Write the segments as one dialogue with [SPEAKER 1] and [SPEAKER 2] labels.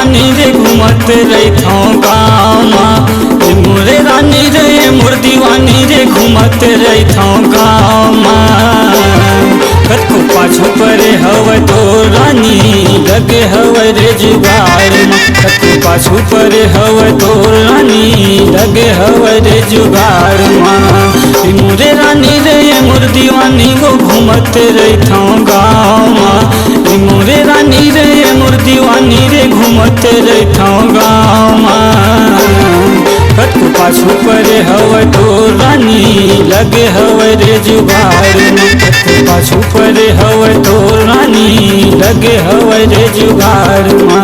[SPEAKER 1] दीवानी रे घूमत रहिथौ गाँव माँ। मोरे रानी रे मोर दीवानी रे घूमत रहिथौ गाँव माँ। कतको पाछू परे हवै तो रानी लगे हवै रे जुगाड़ माँ। कतको पाछू परे हवै तो रानी लगे हवै रे जुगाड़ माँ। मोरे रानी रे मोर दीवानी वो घूमत रहिथौ गाँव माँ। मोरे रानी रे मोर दीवानी रे घूमत रहिथौ गाँव माँ। कतको पाछू परे हवै तो रानी लगे हवै रे जुगाड़ माँ। कतको पाछू परे हवै तो रानी लगे हवै रे जुगाड़ माँ।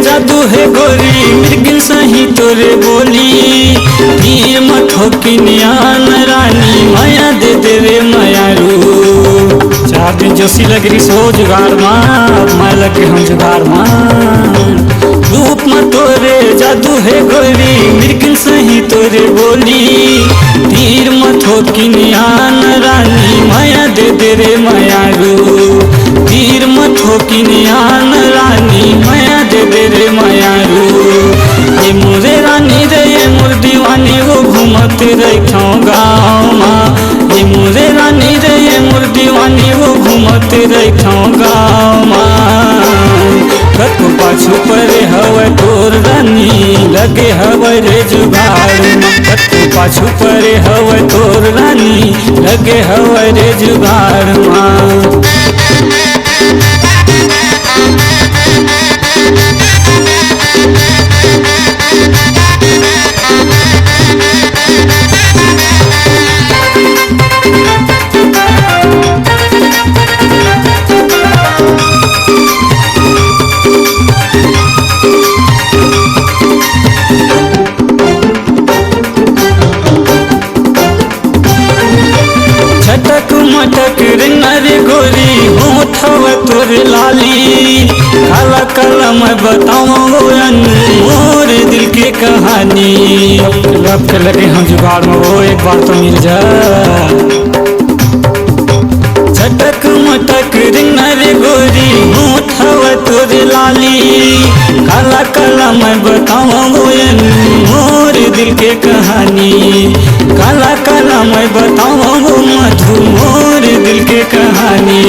[SPEAKER 1] जादू है गोरी मृगिल सही तोरे बोली। तीर मठोकी नियान रानी माया दे देवे मायारू। चार दिन जोशी लगरी सो जुगाड़ माँ मैं लगे हम जुगाड़ माँ। रूप में तोरे जादू है गोरी मृगिल सही तोरे बोली। तीर मठोकी नियान रानी माया दे देवे मायारू। तीर मठोकी नियान रानी माया दे रे मायारू। ये मोरे रानी रे ये मोर दीवानी वो घूमत रहिथौ गाँव माँ। ये मोरे रानी रे ये मोर दीवानी वो घूमत रहिथौ गाँव माँ। कतको पाछू परे हवै तोर रानी लगे हवै रे जुगाड़ माँ। कतको पाछू परे हवै तोर रानी लगे हवै रे जुगाड़ माँ। छटक मटक रे नरे गोरी होठ हवै तोर लाली। काला कलम बताओ मोर दिल के कहानी। लब के लगे हम जुगाड़ में वो एक बार तो मिल जा। छटक मटक रे नरे गोरी होठ हवै तोर लाली। काला कलम बताओ मोर दिल के कहानी। काला कलम बताओ मधु मोर दिल के कहानी।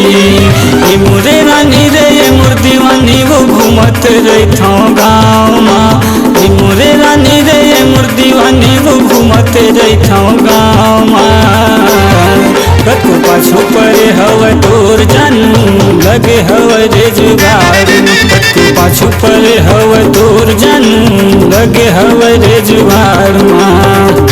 [SPEAKER 1] ये मोरे रानी रे ये मोर दीवानी वो घूमत रहिथौ गाँव माँ। ये मोरे रानी रे ये मोर दीवानी वो घूमत रहिथौ गाँव माँ। कतको पाछू परे हवै तोर जानू लगे हवै रे जुगाड़। कतको पाछू परे हवै तोर जानू लगे हवै रे जुगाड़ माँ।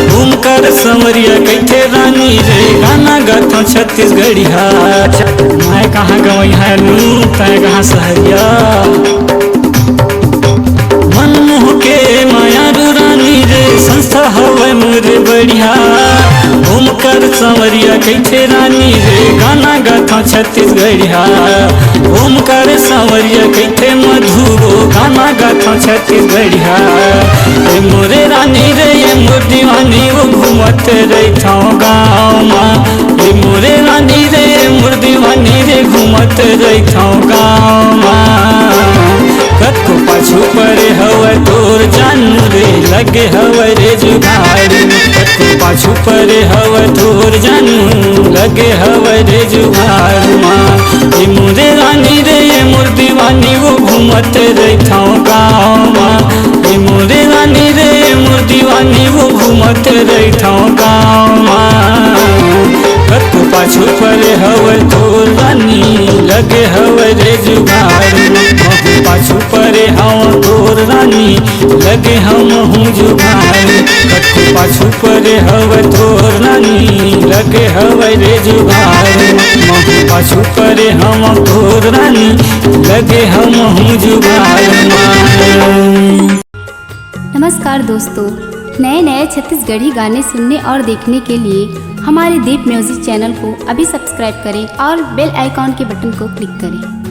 [SPEAKER 1] घूमकर संवरिया कैथे रानी रे गाना गाथो छत्तीसगढ़िया। मैं कहाँ गवई है नू तय कहाँ सहरिया। मनमोह के मायारू रानी रे संस्था हवै मोरे बढ़िया। घूमकर संवरिया कैथे रानी रे गाना गाथो छत्तीसगढ़िया। घूमकर संवरिया कैथे मधुरो गाना गाथो छत्तीसगढ़िया। मोरे रानी रे ये मोर दीवानी वो घूमत रहिथौ गाँव माँ। ये मोरे रानी रे मोर दीवानी रे घूमत रहिथौ गाँव माँ। कतको पाछू परे हवै तोर जानू रे लगे हवै रे जुगाड़। कतको पाछू परे हवै तोर जानू लगे हवै रे जुगाड़ माँ। ये मोरे रानी रे ये मोर दीवानी वो घूमत रहता गाँव हे मोरे रानी रे मोर दीवानी वो घूमत रहता गाँव कतु पाछू परे हवर तोर रानी लगे हवर रे जुगाड़ महू पाछू परे हव तोर रानी लगे हम हूँ जुगाड़ कतु पाछू परे हवर तोर रानी लगे हवर रे जुगाड़ महू पाछू परे हम तोर रानी लगे हम हूँ जुगाड़।
[SPEAKER 2] नमस्कार दोस्तों, नए नए छत्तीसगढ़ी गाने सुनने और देखने के लिए हमारे दीप म्यूजिक चैनल को अभी सब्सक्राइब करें और बेल आइकॉन के बटन को क्लिक करें।